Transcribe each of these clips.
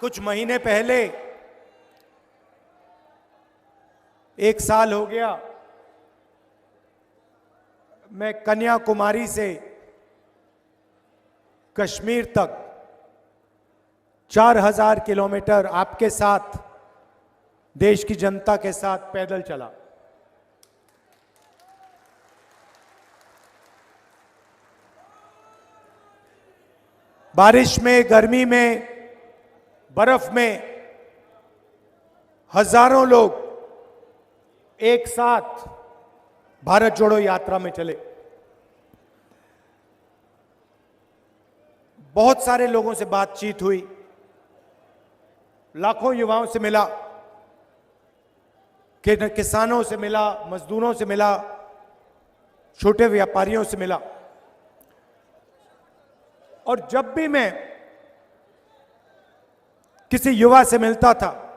कुछ महीने पहले, 1 साल हो गया, मैं कन्याकुमारी से कश्मीर तक 4000 किलोमीटर आपके साथ, देश की जनता के साथ पैदल चला। बारिश में, गर्मी में, बर्फ में हजारों लोग एक साथ भारत जोड़ो यात्रा में चले। बहुत सारे लोगों से बातचीत हुई, लाखों युवाओं से मिला, किसानों से मिला, मजदूरों से मिला, छोटे व्यापारियों से मिला। और जब भी मैं किसी युवा से मिलता था,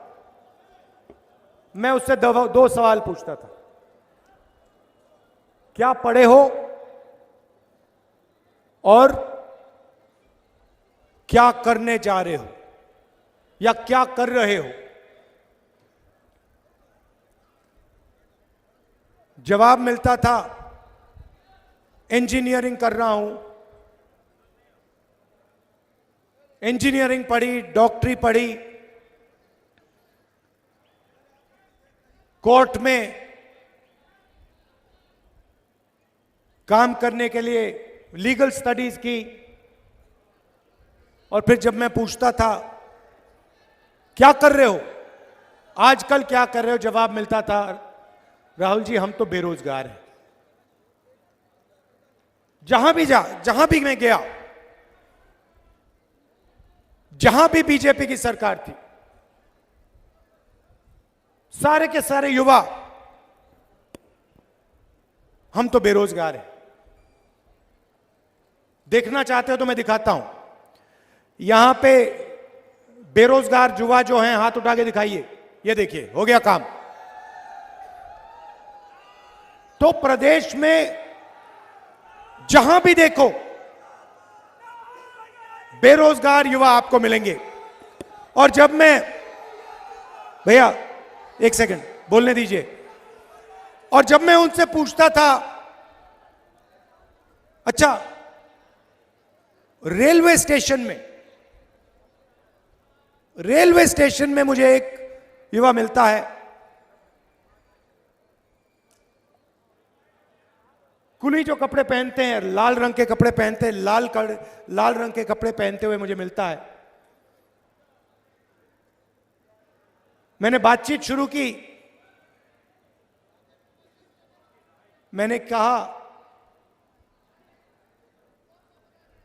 मैं उससे दो सवाल पूछता था। क्या पढ़े हो और क्या करने जा रहे हो या क्या कर रहे हो? जवाब मिलता था, इंजीनियरिंग कर रहा हूं। इंजीनियरिंग पढ़ी, डॉक्टरी पढ़ी, कोर्ट में काम करने के लिए लीगल स्टडीज की। और फिर जब मैं पूछता था क्या कर रहे हो, आजकल क्या कर रहे हो, जवाब मिलता था, राहुल जी हम तो बेरोजगार हैं। जहां भी मैं गया, जहां भी बीजेपी की सरकार थी, सारे के सारे युवा, हम तो बेरोजगार हैं। देखना चाहते हो तो मैं दिखाता हूं। यहां पे बेरोजगार युवा जो हैं, हाथ उठा के दिखाइए। ये देखिए, हो गया काम। तो प्रदेश में जहां भी देखो बेरोजगार युवा आपको मिलेंगे। और जब मैं, भैया 1 सेकंड बोलने दीजिए, और जब मैं उनसे पूछता था, अच्छा रेलवे स्टेशन में मुझे एक युवा मिलता है, कुली जो कपड़े पहनते हैं, लाल रंग के कपड़े पहनते हैं, लाल रंग के कपड़े पहनते हुए मुझे मिलता है। मैंने बातचीत शुरू की। मैंने कहा,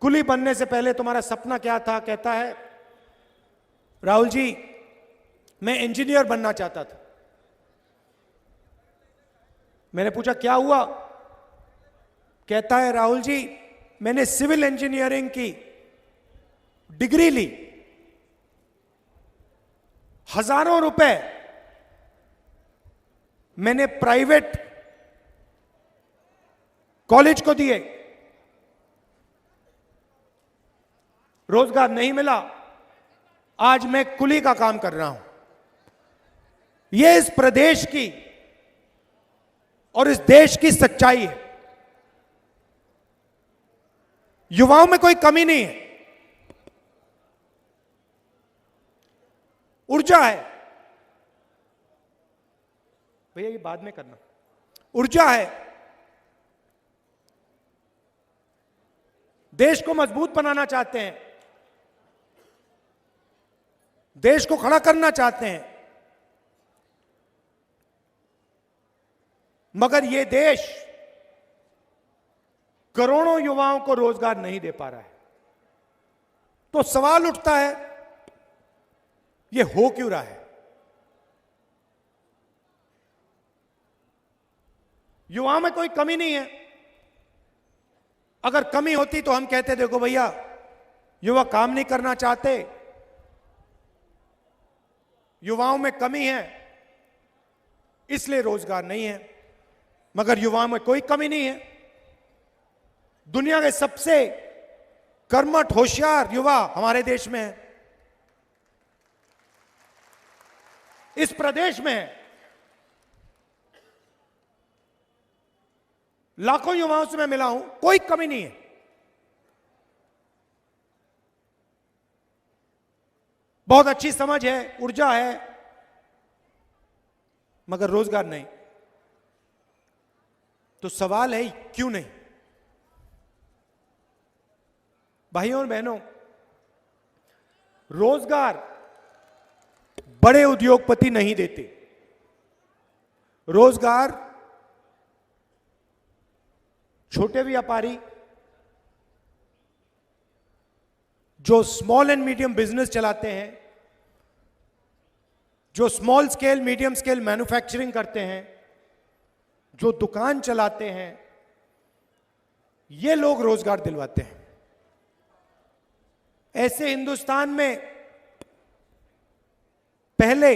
कुली बनने से पहले तुम्हारा सपना क्या था? कहता है, राहुल जी मैं इंजीनियर बनना चाहता था। मैंने पूछा क्या हुआ? कहता है, राहुल जी मैंने सिविल इंजीनियरिंग की डिग्री ली, हजारों रुपए मैंने प्राइवेट कॉलेज को दिए, रोजगार नहीं मिला, आज मैं कुली का काम कर रहा हूं। यह इस प्रदेश की और इस देश की सच्चाई है। युवाओं में कोई कमी नहीं है, ऊर्जा है। भैया ये बाद में करना। ऊर्जा है, देश को मजबूत बनाना चाहते हैं, देश को खड़ा करना चाहते हैं, मगर यह देश करोड़ों युवाओं को रोजगार नहीं दे पा रहा है। तो सवाल उठता है, यह हो क्यों रहा है? युवाओं में कोई कमी नहीं है। अगर कमी होती तो हम कहते, देखो भैया युवा काम नहीं करना चाहते, युवाओं में कमी है इसलिए रोजगार नहीं है। मगर युवाओं में कोई कमी नहीं है। दुनिया के सबसे कर्मठ होशियार युवा हमारे देश में है। इस प्रदेश में है। लाखों युवाओं से मैं मिला हूं, कोई कमी नहीं है। बहुत अच्छी समझ है, ऊर्जा है, मगर रोजगार नहीं। तो सवाल है क्यों नहीं? भाइयों और बहनों, रोजगार बड़े उद्योगपति नहीं देते। रोजगार छोटे व्यापारी, जो स्मॉल एंड मीडियम बिजनेस चलाते हैं, जो small scale medium scale manufacturing करते हैं, जो दुकान चलाते हैं, ये लोग रोजगार दिलवाते हैं। ऐसे हिंदुस्तान में पहले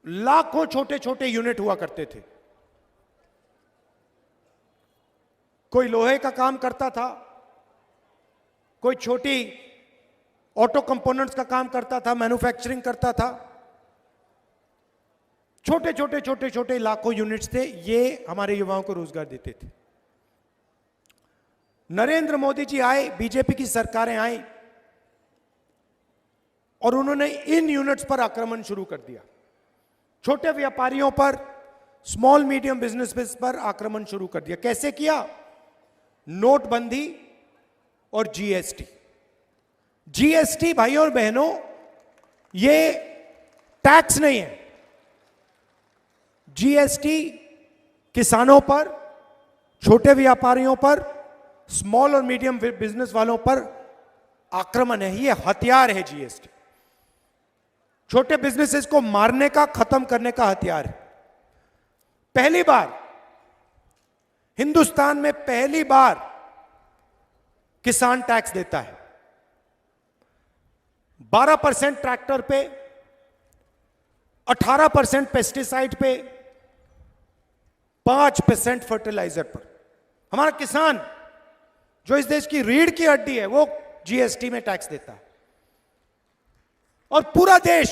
लाखों छोटे छोटे यूनिट हुआ करते थे। कोई लोहे का काम करता था, कोई छोटी ऑटो कंपोनेंट्स का काम करता था, मैन्युफैक्चरिंग करता था। छोटे छोटे छोटे छोटे लाखों यूनिट्स थे, ये हमारे युवाओं को रोजगार देते थे। नरेंद्र मोदी जी आए, बीजेपी की सरकारें आई और उन्होंने इन यूनिट्स पर आक्रमण शुरू कर दिया। छोटे व्यापारियों पर, स्मॉल मीडियम बिजनेस पर आक्रमण शुरू कर दिया। कैसे किया? नोटबंदी और जीएसटी। जीएसटी भाइयों और बहनों, ये टैक्स नहीं है। जीएसटी किसानों पर, छोटे व्यापारियों पर, स्मॉल और मीडियम बिजनेस वालों पर आक्रमण है। ये हथियार है जीएसटी। छोटे बिजनेसेस को मारने का, खत्म करने का हथियार है। पहली बार हिंदुस्तान में, पहली बार किसान टैक्स देता है। 12% ट्रैक्टर पे, 18% पेस्टिसाइड पे, 5% फर्टिलाइजर पर। हमारा किसान, जो इस देश की रीढ़ की हड्डी है, वो जीएसटी में टैक्स देता है। और पूरा देश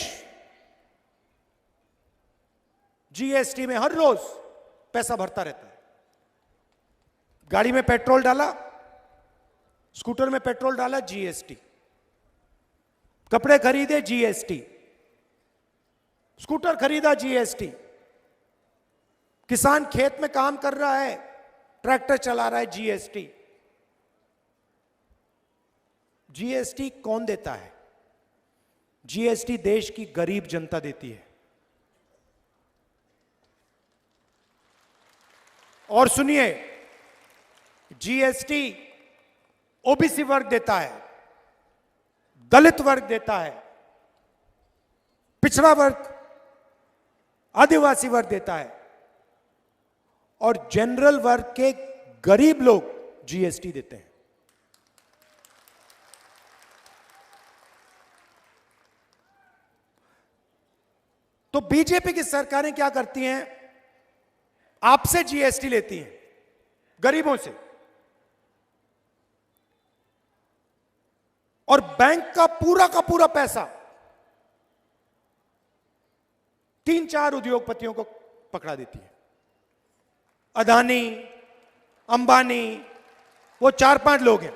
जीएसटी में हर रोज पैसा भरता रहता है। गाड़ी में पेट्रोल डाला, स्कूटर में पेट्रोल डाला, जीएसटी। कपड़े खरीदे, जीएसटी। स्कूटर खरीदा, जीएसटी। किसान खेत में काम कर रहा है, ट्रैक्टर चला रहा है, जीएसटी। जीएसटी कौन देता है? जीएसटी देश की गरीब जनता देती है। और सुनिए, जीएसटी ओबीसी वर्ग देता है, दलित वर्ग देता है, पिछड़ा वर्ग, आदिवासी वर्ग देता है, और जनरल वर्ग के गरीब लोग जीएसटी देते हैं। तो बीजेपी की सरकारें क्या करती हैं? आपसे जीएसटी लेती हैं, गरीबों से, और बैंक का पूरा पैसा 3-4 उद्योगपतियों को पकड़ा देती है। अदानी, अंबानी, वो 4-5 लोग हैं।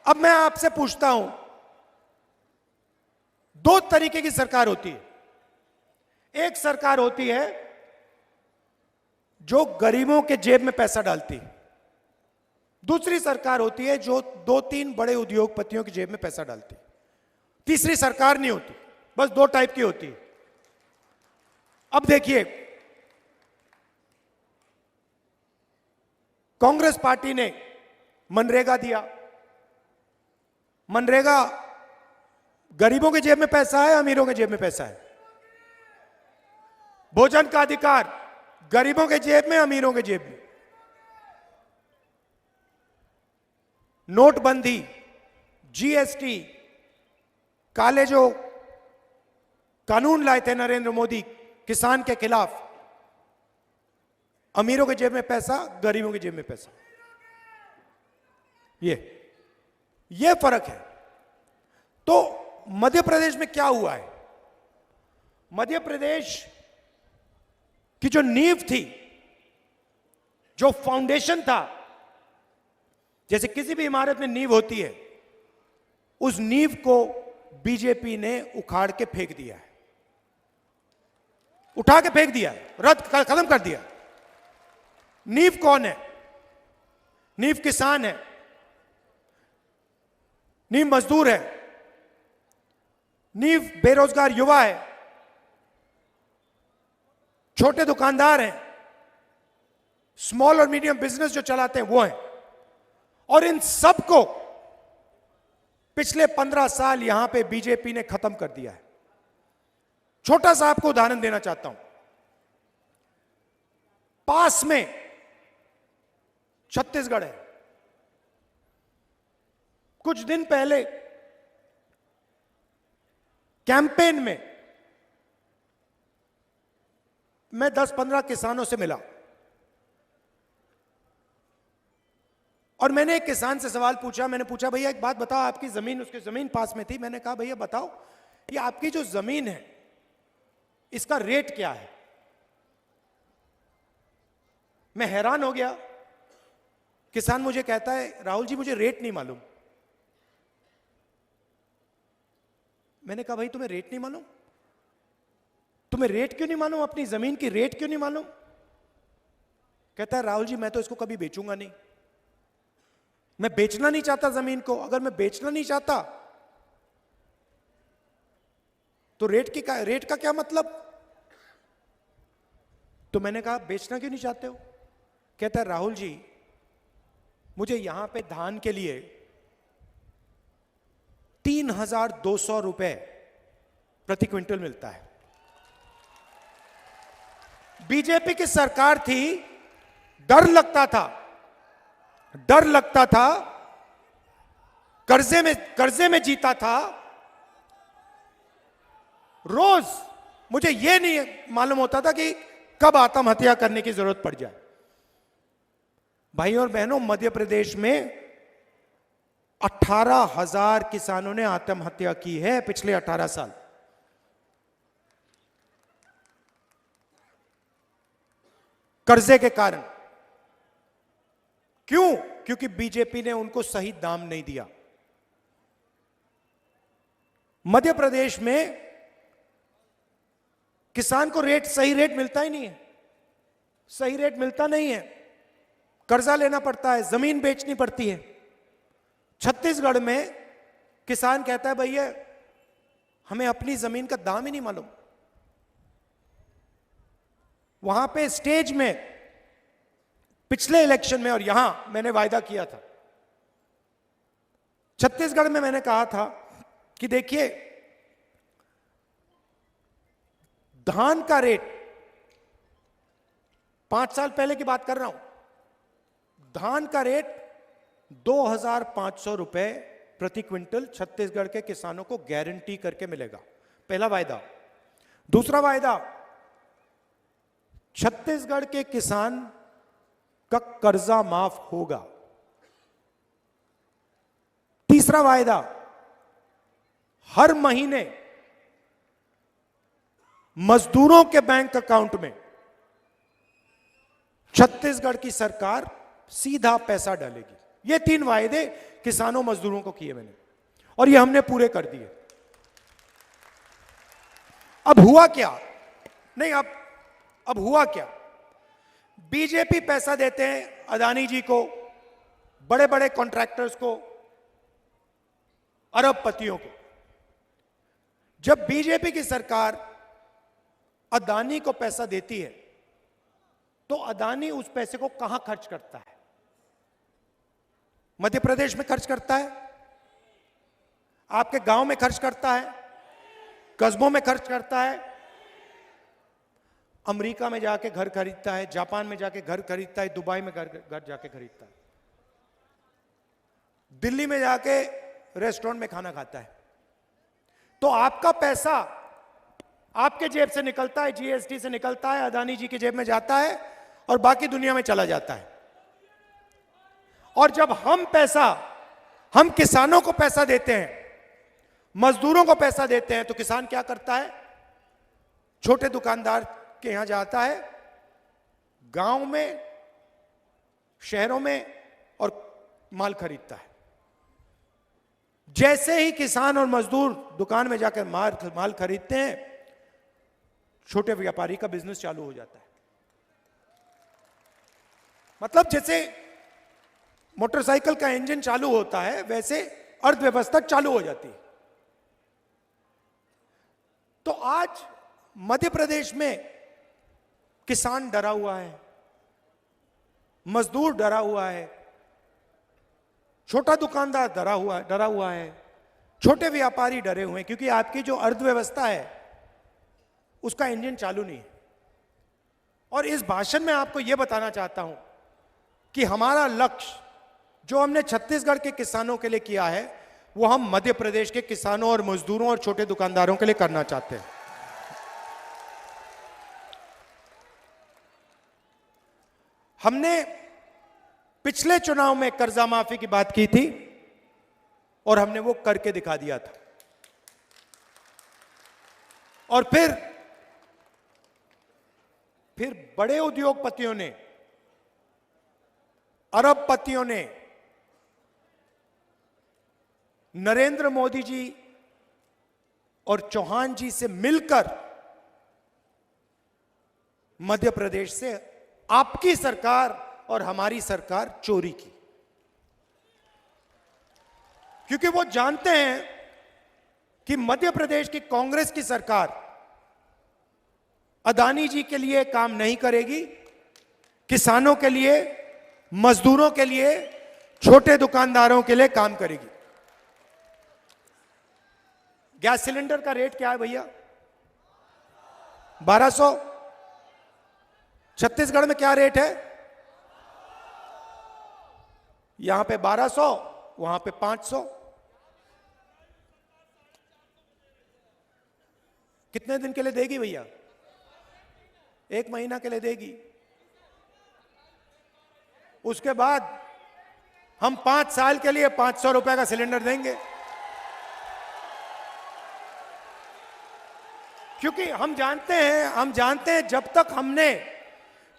अब मैं आपसे पूछता हूं, 2 तरीके की सरकार होती है। एक सरकार होती है जो गरीबों के जेब में पैसा डालती है। दूसरी सरकार होती है जो 2-3 बड़े उद्योगपतियों की जेब में पैसा डालती है। तीसरी सरकार नहीं होती, बस 2 टाइप की होती है। अब देखिए, कांग्रेस पार्टी ने मनरेगा दिया। मनरेगा गरीबों के जेब में पैसा है, अमीरों के जेब में पैसा है? भोजन का अधिकार गरीबों के जेब में, अमीरों के जेब में? नोटबंदी, जीएसटी, काले जो कानून लाए थे नरेंद्र मोदी किसान के खिलाफ, अमीरों के जेब में पैसा, गरीबों के जेब में पैसा। ये फर्क है। तो मध्य प्रदेश में क्या हुआ है? मध्य प्रदेश की जो नींव थी, जो फाउंडेशन था, जैसे किसी भी इमारत में नींव होती है, उस नींव को बीजेपी ने उखाड़ के फेंक दिया है, उठा के फेंक दिया है, खत्म कर दिया। नींव कौन है? नींव किसान है, नींव मजदूर है, नींव बेरोजगार युवा है, छोटे दुकानदार हैं, स्मॉल और मीडियम बिजनेस जो चलाते हैं वो हैं। और इन सबको पिछले 15 साल यहां पे बीजेपी ने खत्म कर दिया है। छोटा सा आपको उदाहरण देना चाहता हूं। पास में छत्तीसगढ़ है। कुछ दिन पहले कैंपेन में मैं 10-15 किसानों से मिला और मैंने एक किसान से सवाल पूछा। मैंने पूछा, भैया एक बात बताओ, आपकी जमीन, उसकी जमीन पास में थी। मैंने कहा, भैया बताओ, ये आपकी जो जमीन है इसका रेट क्या है? मैं हैरान हो गया। किसान मुझे कहता है, राहुल जी मुझे रेट नहीं मालूम। मैंने कहा, भाई तुम्हें रेट नहीं मालूम? तुम्हें रेट क्यों नहीं मालूम? अपनी जमीन की रेट क्यों नहीं मालूम? कहता है, राहुल जी मैं तो इसको कभी बेचूंगा नहीं, मैं बेचना नहीं चाहता जमीन को। अगर मैं बेचना नहीं चाहता तो रेट का क्या मतलब? तो मैंने कहा, बेचना क्यों नहीं चाहते हो? कहता है, राहुल जी मुझे यहां पे धान के लिए 3,200 रुपए प्रति क्विंटल मिलता है। बीजेपी की सरकार थी, डर लगता था, कर्जे में जीता था। रोज मुझे यह नहीं मालूम होता था कि कब आत्महत्या करने की जरूरत पड़ जाए। भाइयों और बहनों, मध्य प्रदेश में 18,000 किसानों ने आत्महत्या की है पिछले 18 साल। कर्जे के कारण। क्यों? क्योंकि बीजेपी ने उनको सही दाम नहीं दिया। मध्य प्रदेश में किसान को सही रेट मिलता ही नहीं है। सही रेट मिलता नहीं है, कर्जा लेना पड़ता है, जमीन बेचनी पड़ती है। छत्तीसगढ़ में किसान कहता है, भैया हमें अपनी जमीन का दाम ही नहीं मालूम। वहां पे स्टेज में पिछले इलेक्शन में और यहां मैंने वायदा किया था, छत्तीसगढ़ में मैंने कहा था कि देखिए धान का रेट, 5 साल पहले की बात कर रहा हूं, धान का रेट 2,500 रुपए प्रति क्विंटल छत्तीसगढ़ के किसानों को गारंटी करके मिलेगा। पहला वायदा। दूसरा वायदा, छत्तीसगढ़ के किसान का कर्जा माफ होगा। तीसरा वायदा, हर महीने मजदूरों के बैंक अकाउंट में छत्तीसगढ़ की सरकार सीधा पैसा डालेगी। ये 3 वायदे किसानों मजदूरों को किए मैंने, और ये हमने पूरे कर दिए। अब हुआ क्या? नहीं, अब हुआ क्या? बीजेपी पैसा देते हैं अदानी जी को, बड़े बड़े कॉन्ट्रैक्टर्स को, अरबपतियों को। जब बीजेपी की सरकार अदानी को पैसा देती है तो अदानी उस पैसे को कहां खर्च करता है? मध्य प्रदेश में खर्च करता है, आपके गांव में खर्च करता है, कस्बों में खर्च करता है, अमेरिका में जाके घर खरीदता है, जापान में जाके घर खरीदता है, दुबई में घर जाके खरीदता है, दिल्ली में जाके रेस्टोरेंट में खाना खाता है। तो आपका पैसा आपके जेब से निकलता है, जीएसटी से निकलता है, अदानी जी की जेब में जाता है और बाकी दुनिया में चला जाता है। और जब हम किसानों को पैसा देते हैं, मजदूरों को पैसा देते हैं तो किसान क्या करता है? छोटे दुकानदार के यहां जाता है, गांव में, शहरों में, और माल खरीदता है। जैसे ही किसान और मजदूर दुकान में जाकर माल खरीदते हैं, छोटे व्यापारी का बिजनेस चालू हो जाता है। मतलब जैसे मोटरसाइकिल का इंजन चालू होता है, वैसे अर्थव्यवस्था चालू हो जाती है। तो आज मध्य प्रदेश में किसान डरा हुआ है, मजदूर डरा हुआ है, छोटा दुकानदार डरा हुआ है, छोटे व्यापारी डरे हुए हैं, क्योंकि आपकी जो अर्थव्यवस्था है उसका इंजन चालू नहीं है। और इस भाषण में आपको यह बताना चाहता हूं कि हमारा लक्ष्य जो हमने छत्तीसगढ़ के किसानों के लिए किया है, वो हम मध्य प्रदेश के किसानों और मजदूरों और छोटे दुकानदारों के लिए करना चाहते हैं। हमने पिछले चुनाव में कर्जा माफी की बात की थी और हमने वो करके दिखा दिया था। और फिर बड़े उद्योगपतियों ने, अरबपतियों ने नरेंद्र मोदी जी और चौहान जी से मिलकर मध्य प्रदेश से आपकी सरकार और हमारी सरकार चोरी की, क्योंकि वो जानते हैं कि मध्य प्रदेश की कांग्रेस की सरकार अदानी जी के लिए काम नहीं करेगी, किसानों के लिए, मजदूरों के लिए, छोटे दुकानदारों के लिए काम करेगी। गैस सिलेंडर का रेट क्या है भैया? 1200। छत्तीसगढ़ में क्या रेट है? यहां पे 1200, वहां पे 500। कितने दिन के लिए देगी भैया? 1 महीना के लिए देगी। उसके बाद हम 5 साल के लिए 500 रुपए का सिलेंडर देंगे, क्योंकि हम जानते हैं जब तक हमने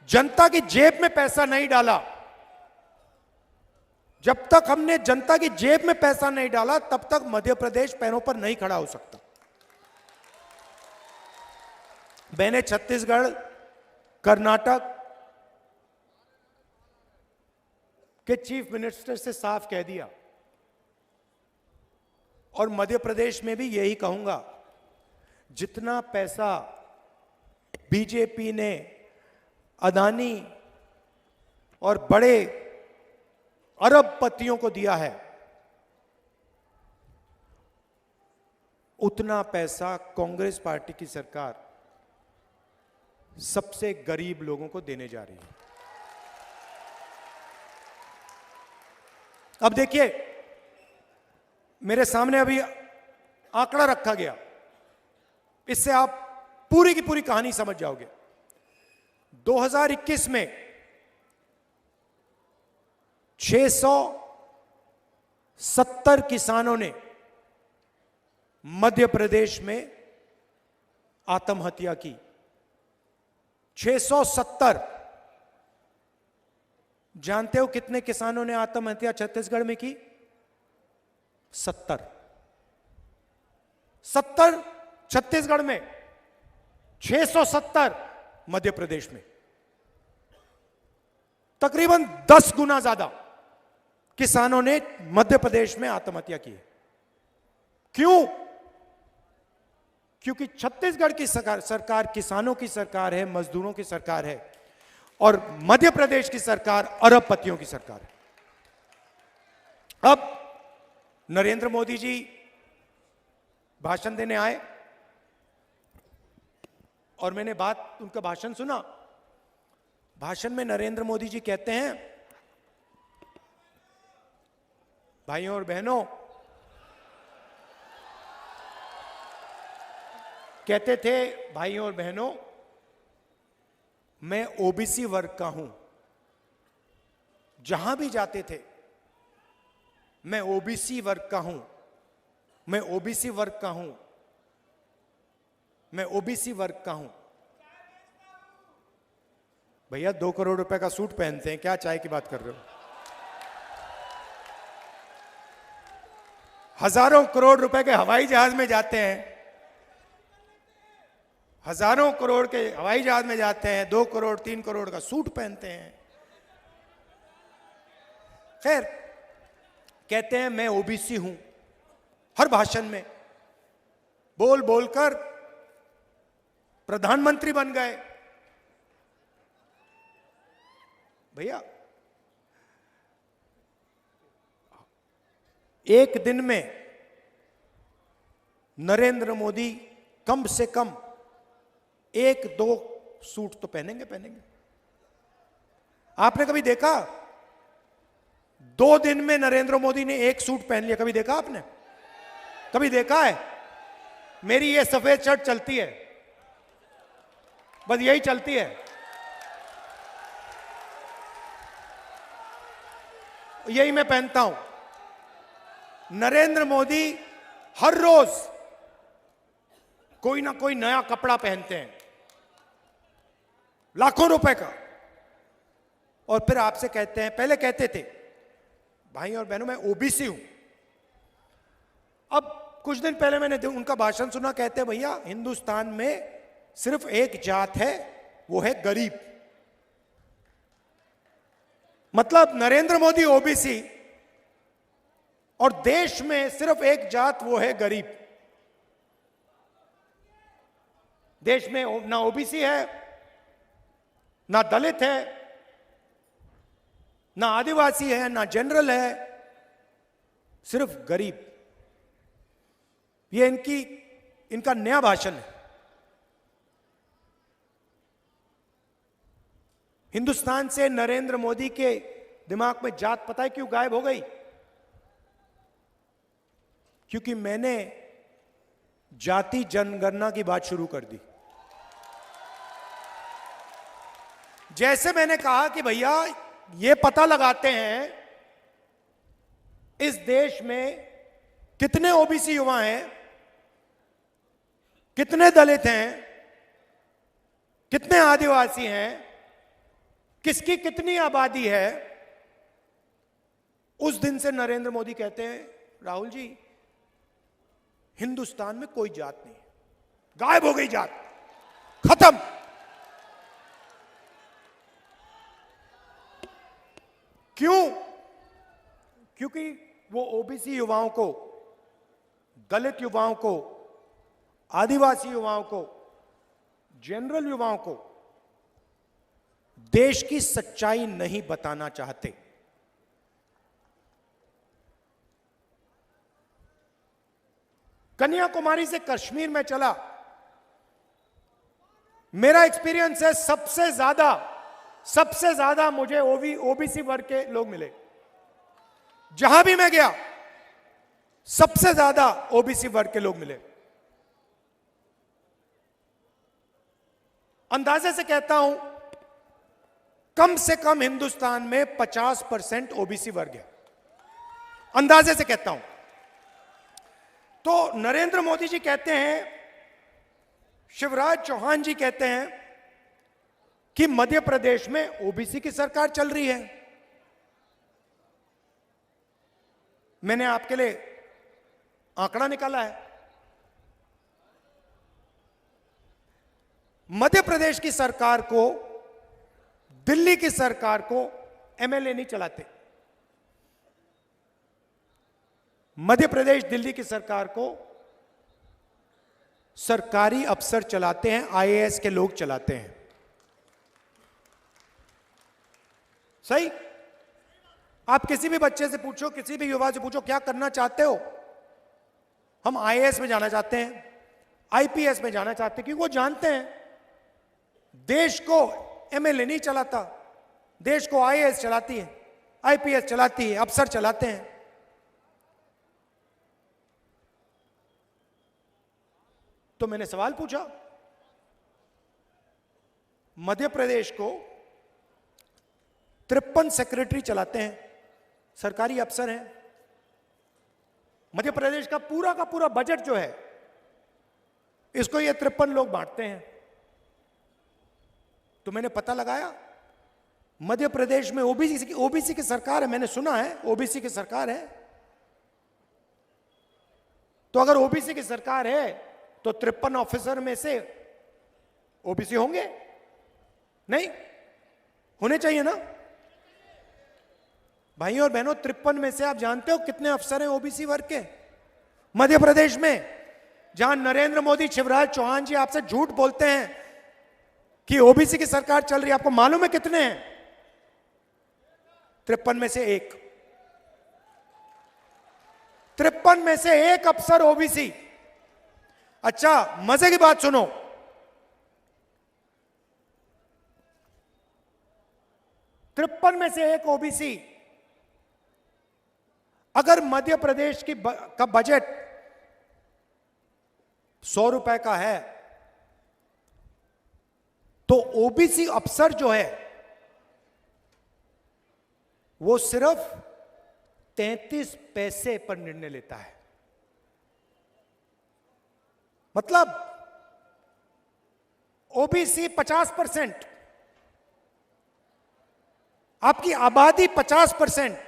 जनता की जेब में पैसा नहीं डाला, जब तक हमने जनता की जेब में पैसा नहीं डाला, तब तक मध्य प्रदेश पैरों पर नहीं खड़ा हो सकता। मैंने छत्तीसगढ़, कर्नाटक के चीफ मिनिस्टर से साफ कह दिया, और मध्य प्रदेश में भी यही कहूंगा, जितना पैसा बीजेपी ने अदानी और बड़े अरबपतियों को दिया है, उतना पैसा कांग्रेस पार्टी की सरकार सबसे गरीब लोगों को देने जा रही है। अब देखिए, मेरे सामने अभी आंकड़ा रखा गया, इससे आप पूरी की पूरी कहानी समझ जाओगे। 2021 में 670 किसानों ने मध्य प्रदेश में आत्महत्या की। 670। जानते हो कितने किसानों ने आत्महत्या छत्तीसगढ़ में की? 70 छत्तीसगढ़ में, 670 मध्य प्रदेश में। तकरीबन 10 गुना ज्यादा किसानों ने मध्य प्रदेश में आत्महत्या की है। क्यों? क्योंकि छत्तीसगढ़ की सरकार किसानों की सरकार है, मजदूरों की सरकार है, और मध्य प्रदेश की सरकार अरबपतियों की सरकार है। अब नरेंद्र मोदी जी भाषण देने आए और मैंने उनका भाषण सुना। भाषण में नरेंद्र मोदी जी कहते हैं, भाइयों और बहनों, कहते थे, भाइयों और बहनों, मैं ओबीसी वर्ग का हूं। जहां भी जाते थे, मैं ओबीसी वर्ग का हूं, मैं ओबीसी वर्ग का हूं, मैं ओबीसी वर्ग का हूं। भैया 2 करोड़ रुपए का सूट पहनते हैं, क्या चाय की बात कर रहे हो? हजारों करोड़ रुपए के हवाई जहाज में जाते हैं, हजारों करोड़ के हवाई जहाज में जाते हैं, 2 करोड़ 3 करोड़ का सूट पहनते हैं। खैर, कहते हैं मैं ओबीसी हूं। हर भाषण में बोल बोलकर प्रधानमंत्री बन गए। भैया एक दिन में नरेंद्र मोदी कम से कम 1-2 सूट तो पहनेंगे। आपने कभी देखा 2 दिन में नरेंद्र मोदी ने 1 सूट पहन लिया? कभी देखा आपने? कभी देखा है? मेरी ये सफेद शर्ट चलती है, बस यही चलती है। यही मैं पहनता हूं। नरेंद्र मोदी हर रोज कोई ना कोई नया कपड़ा पहनते हैं, लाखों रुपए का, और फिर आपसे कहते हैं, पहले कहते थे भाई और बहनों मैं ओबीसी हूं। अब कुछ दिन पहले मैंने उनका भाषण सुना, कहते हैं भैया हिंदुस्तान में सिर्फ एक जात है, वो है गरीब। मतलब नरेंद्र मोदी ओबीसी और देश में सिर्फ एक जात, वो है गरीब। देश में ना ओबीसी है, ना दलित है, ना आदिवासी है, ना जनरल है, सिर्फ गरीब। ये इनका नया भाषण है। हिंदुस्तान से नरेंद्र मोदी के दिमाग में जात पता है क्यों गायब हो गई? क्योंकि मैंने जाति जनगणना की बात शुरू कर दी। जैसे मैंने कहा कि भैया ये पता लगाते हैं इस देश में कितने ओबीसी युवा हैं, कितने दलित हैं, कितने आदिवासी हैं, किसकी कितनी आबादी है। उस दिन से नरेंद्र मोदी कहते हैं राहुल जी हिंदुस्तान में कोई जात नहीं, गायब हो गई जात, खत्म। क्यों? क्योंकि वो ओबीसी युवाओं को, दलित युवाओं को, आदिवासी युवाओं को, जनरल युवाओं को देश की सच्चाई नहीं बताना चाहते। कन्याकुमारी से कश्मीर में चला, मेरा एक्सपीरियंस है सबसे ज्यादा मुझे ओबीसी वर्ग के लोग मिले। जहां भी मैं गया सबसे ज्यादा ओबीसी वर्ग के लोग मिले। अंदाजे से कहता हूं कम से कम हिंदुस्तान में 50% ओबीसी वर्ग है, अंदाजे से कहता हूं। तो नरेंद्र मोदी जी कहते हैं, शिवराज चौहान जी कहते हैं कि मध्य प्रदेश में ओबीसी की सरकार चल रही है। मैंने आपके लिए आंकड़ा निकाला है। मध्य प्रदेश की सरकार को, दिल्ली की सरकार को एमएलए नहीं चलाते। मध्य प्रदेश दिल्ली की सरकार को सरकारी अफसर चलाते हैं, आईएएस के लोग चलाते हैं। सही? आप किसी भी बच्चे से पूछो, किसी भी युवा से पूछो क्या करना चाहते हो? हम आईएएस में जाना चाहते हैं, आईपीएस में जाना चाहते हैं, क्योंकि वो जानते हैं देश को एमएलए नहीं चलाता, देश को आईएएस चलाती है, आईपीएस चलाती है, अफसर चलाते हैं। तो मैंने सवाल पूछा, मध्य प्रदेश को 53 सेक्रेटरी चलाते हैं, सरकारी अफसर हैं। मध्य प्रदेश का पूरा बजट जो है, इसको ये 53 लोग बांटते हैं। तो मैंने पता लगाया, मध्य प्रदेश में ओबीसी की सरकार है, मैंने सुना है ओबीसी की सरकार है। तो अगर ओबीसी की सरकार है तो 53 ऑफिसर में से ओबीसी होंगे? नहीं होने चाहिए ना भाइयों और बहनों। 53 में से आप जानते हो कितने अफसर हैं ओबीसी वर्ग के मध्य प्रदेश में? जहां नरेंद्र मोदी, शिवराज चौहान जी आपसे झूठ बोलते हैं कि ओबीसी की सरकार चल रही है, आपको मालूम है कितने हैं? 53 में से एक। 53 में से एक अफसर ओबीसी। अच्छा मजे की बात सुनो, 53 में से एक ओबीसी। अगर मध्य प्रदेश का बजट 100 रुपए का है तो ओबीसी अफसर जो है वो सिर्फ 33 पैसे पर निर्णय लेता है। मतलब ओबीसी 50%, आपकी आबादी 50%,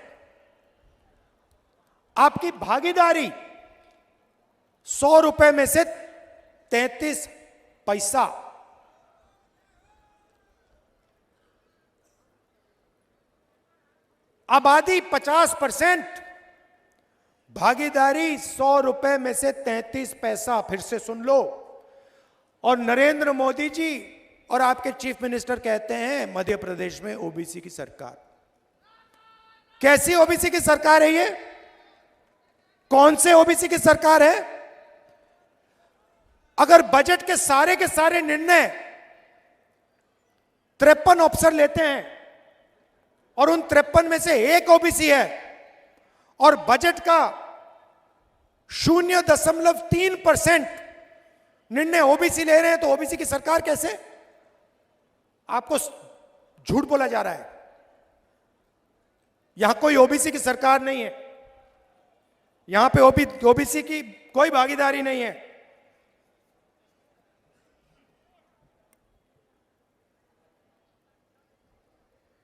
आपकी भागीदारी 100 रुपए में से 33 पैसा। आबादी 50%, भागीदारी 100 रुपए में से 33 पैसा। फिर से सुन लो। और नरेंद्र मोदी जी और आपके चीफ मिनिस्टर कहते हैं मध्य प्रदेश में ओबीसी की सरकार। कैसी ओबीसी की सरकार है ये? कौन से ओबीसी की सरकार है? अगर बजट के सारे निर्णय 53 अफसर लेते हैं और उन 53 में से एक ओबीसी है और बजट का 0.3% निर्णय ओबीसी ले रहे हैं, तो ओबीसी की सरकार कैसे? आपको झूठ बोला जा रहा है। यहां कोई ओबीसी की सरकार नहीं है, यहां पे ओबीसी की कोई भागीदारी नहीं है।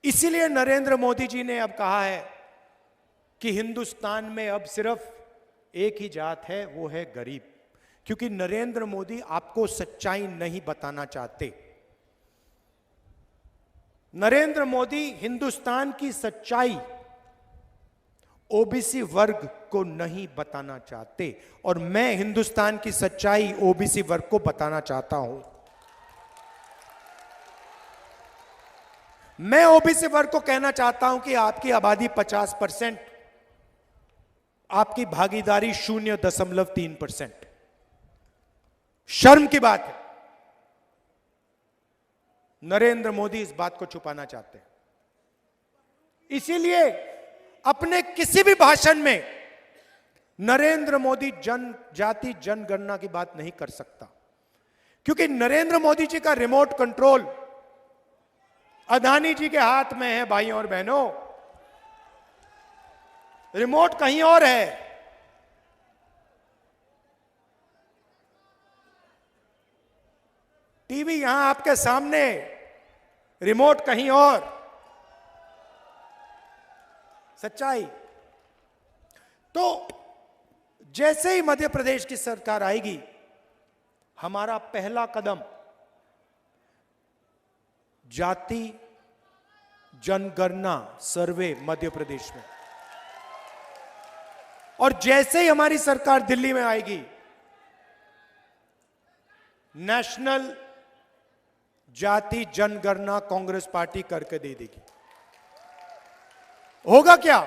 इसीलिए नरेंद्र मोदी जी ने अब कहा है कि हिंदुस्तान में अब सिर्फ एक ही जात है, वो है गरीब। क्योंकि नरेंद्र मोदी आपको सच्चाई नहीं बताना चाहते। नरेंद्र मोदी हिंदुस्तान की सच्चाई ओबीसी वर्ग को नहीं बताना चाहते, और मैं हिंदुस्तान की सच्चाई ओबीसी वर्ग को बताना चाहता हूं। मैं ओबीसी वर्ग को कहना चाहता हूं कि आपकी आबादी 50%, आपकी भागीदारी 0.3%। शर्म की बात है। नरेंद्र मोदी इस बात को छुपाना चाहते हैं। इसीलिए अपने किसी भी भाषण में नरेंद्र मोदी जनजाति जनगणना की बात नहीं कर सकता, क्योंकि नरेंद्र मोदी जी का रिमोट कंट्रोल अदानी जी के हाथ में है। भाइयों और बहनों, रिमोट कहीं और है। टीवी यहां आपके सामने, रिमोट कहीं और। सच्चाई। तो जैसे ही मध्य प्रदेश की सरकार आएगी, हमारा पहला कदम जाति जनगणना सर्वे मध्य प्रदेश में, और जैसे ही हमारी सरकार दिल्ली में आएगी, नेशनल जाति जनगणना कांग्रेस पार्टी करके दे देगी। होगा क्या?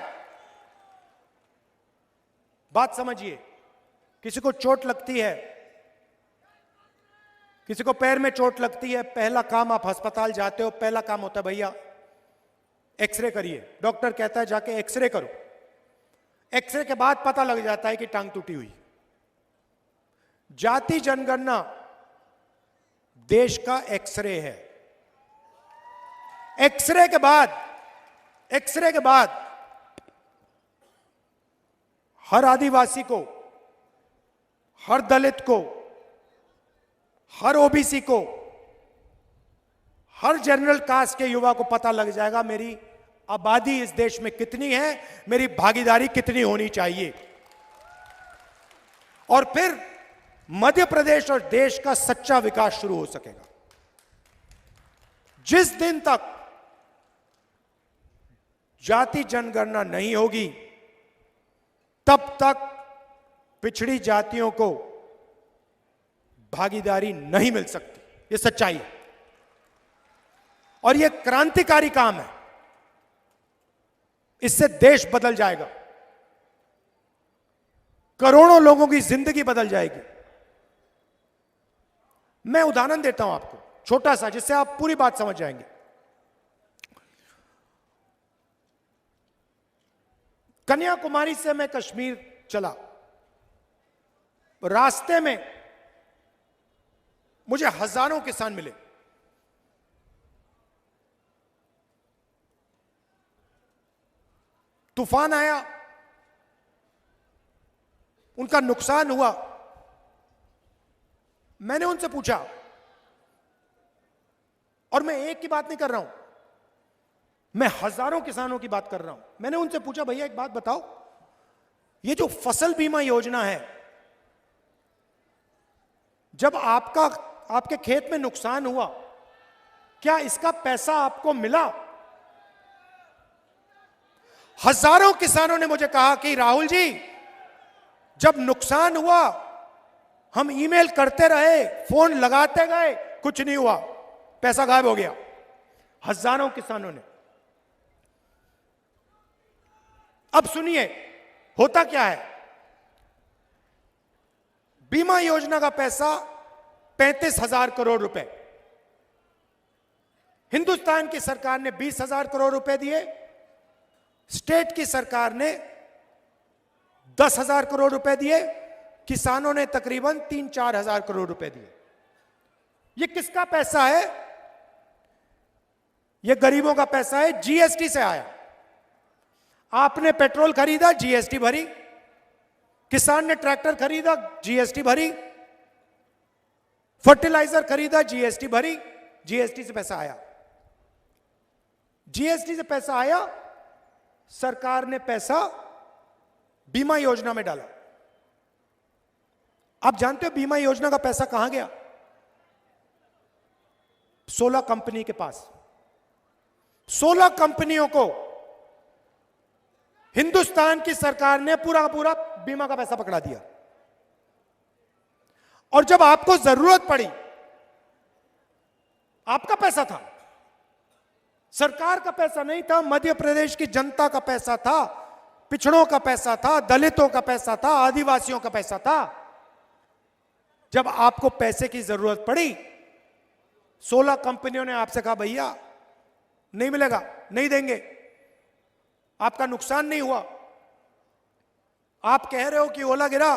बात समझिए। किसी को चोट लगती है, किसी को पैर में चोट लगती है, पहला काम, आप अस्पताल जाते हो, पहला काम होता है भैया एक्सरे करिए। डॉक्टर कहता है जाके एक्सरे करो। एक्सरे के बाद पता लग जाता है कि टांग टूटी हुई। जाति जनगणना देश का एक्सरे है। एक्सरे के बाद हर आदिवासी को, हर दलित को, हर ओबीसी को, हर जनरल कास्ट के युवा को पता लग जाएगा मेरी आबादी इस देश में कितनी है, मेरी भागीदारी कितनी होनी चाहिए। और फिर मध्य प्रदेश और देश का सच्चा विकास शुरू हो सकेगा। जिस दिन तक जाति जनगणना नहीं होगी, तब तक पिछड़ी जातियों को भागीदारी नहीं मिल सकती। यह सच्चाई है और यह क्रांतिकारी काम है। इससे देश बदल जाएगा, करोड़ों लोगों की जिंदगी बदल जाएगी। मैं उदाहरण देता हूं आपको छोटा सा, जिससे आप पूरी बात समझ जाएंगे। कन्याकुमारी से मैं कश्मीर चला, रास्ते में मुझे हजारों किसान मिले। तूफान आया, उनका नुकसान हुआ। मैंने उनसे पूछा, और मैं एक की बात नहीं कर रहा हूं, मैं हजारों किसानों की बात कर रहा हूं। मैंने उनसे पूछा, भैया एक बात बताओ, ये जो फसल बीमा योजना है, जब आपके खेत में नुकसान हुआ, क्या इसका पैसा आपको मिला? हजारों किसानों ने मुझे कहा कि राहुल जी, जब नुकसान हुआ हम ईमेल करते रहे, फोन लगाते गए, कुछ नहीं हुआ, पैसा गायब हो गया। हजारों किसानों ने। अब सुनिए होता क्या है। बीमा योजना का पैसा 35,000 करोड़ रुपए, हिंदुस्तान की सरकार ने 20,000 करोड़ रुपए दिए, स्टेट की सरकार ने 10,000 करोड़ रुपए दिए, किसानों ने तकरीबन 3-4 हजार करोड़ रुपए दिए। ये किसका पैसा है? ये गरीबों का पैसा है, जीएसटी से आया। आपने पेट्रोल खरीदा, जीएसटी भरी, किसान ने ट्रैक्टर खरीदा, जीएसटी भरी, फर्टिलाइजर खरीदा, जीएसटी भरी, जीएसटी से पैसा आया। जीएसटी से पैसा आया, सरकार ने पैसा बीमा योजना में डाला। आप जानते हो बीमा योजना का पैसा कहां गया? 16 कंपनी के पास। 16 कंपनियों को हिंदुस्तान की सरकार ने पूरा का पूरा बीमा का पैसा पकड़ा दिया। और जब आपको जरूरत पड़ी, आपका पैसा था, सरकार का पैसा नहीं था, मध्य प्रदेश की जनता का पैसा था, पिछड़ों का पैसा था, दलितों का पैसा था, आदिवासियों का पैसा था। जब आपको पैसे की जरूरत पड़ी, 16 कंपनियों ने आपसे कहा भैया नहीं मिलेगा, नहीं देंगे, आपका नुकसान नहीं हुआ। आप कह रहे हो कि ओला गिरा,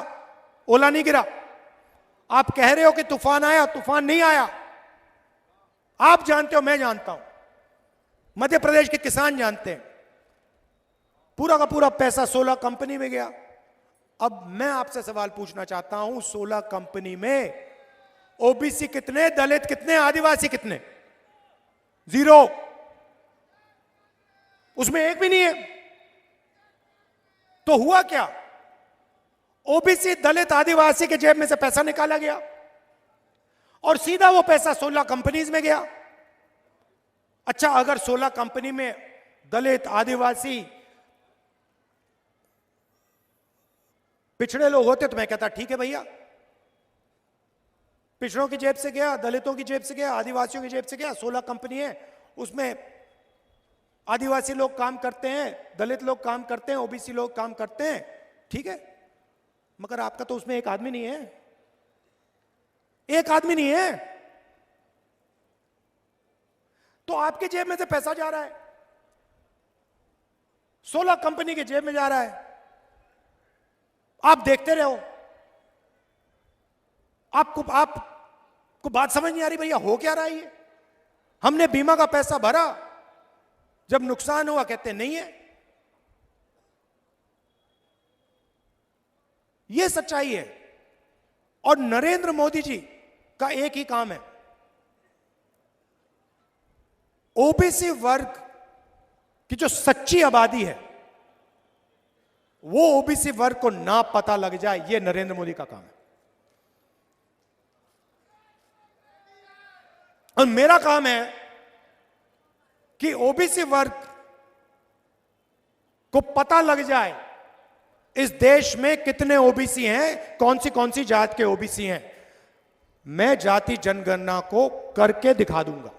ओला नहीं गिरा। आप कह रहे हो कि तूफान आया, तूफान नहीं आया। आप जानते हो, मैं जानता हूं, मध्य प्रदेश के किसान जानते हैं, पूरा का पूरा पैसा 16 कंपनी में गया। अब मैं आपसे सवाल पूछना चाहता हूं, 16 कंपनी में ओबीसी कितने, दलित कितने, आदिवासी कितने? 0। उसमें एक भी नहीं है। तो हुआ क्या? ओबीसी, दलित, आदिवासी के जेब में से पैसा निकाला गया और सीधा वो पैसा 16 कंपनीज में गया। अच्छा, अगर 16 कंपनी में दलित, आदिवासी, पिछड़े लोग होते तो मैं कहता ठीक है भैया, पिछड़ों की जेब से गया, दलितों की जेब से गया, आदिवासियों की जेब से गया। 16 कंपनी है, उसमें आदिवासी लोग काम करते हैं, दलित लोग काम करते हैं, ओबीसी लोग काम करते हैं, ठीक है। मगर आपका तो उसमें एक आदमी नहीं है, एक आदमी नहीं है। तो आपके जेब में से पैसा जा रहा है, 16 कंपनी के जेब में जा रहा है। आप देखते रहो। आपको बात समझ नहीं आ रही भैया, हो क्या रहा है ये? हमने बीमा का पैसा भरा, जब नुकसान हुआ कहते नहीं है। यह सच्चाई है। और नरेंद्र मोदी जी का एक ही काम है, ओबीसी वर्ग की जो सच्ची आबादी है, वो ओबीसी वर्ग को ना पता लग जाए, यह नरेंद्र मोदी का काम है। और मेरा काम है कि ओबीसी वर्ग को पता लग जाए इस देश में कितने ओबीसी हैं, कौन सी जात के ओबीसी हैं। मैं जाति जनगणना को करके दिखा दूंगा।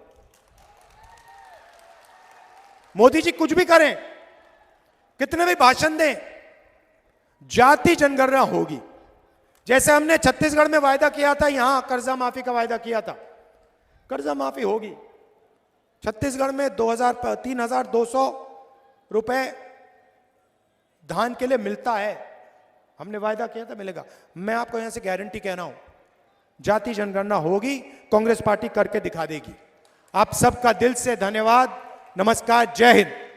मोदी जी कुछ भी करें, कितने भी भाषण दें, जाति जनगणना होगी। जैसे हमने छत्तीसगढ़ में वायदा किया था, यहां कर्जा माफी का वायदा किया था, कर्जा माफी होगी। छत्तीसगढ़ में 3,200 रुपए धान के लिए मिलता है, हमने वायदा किया था मिलेगा। मैं आपको यहां से गारंटी कह रहा हूं, जाति जनगणना होगी, कांग्रेस पार्टी करके दिखा देगी। आप सबका दिल से धन्यवाद, नमस्कार, जय हिंद।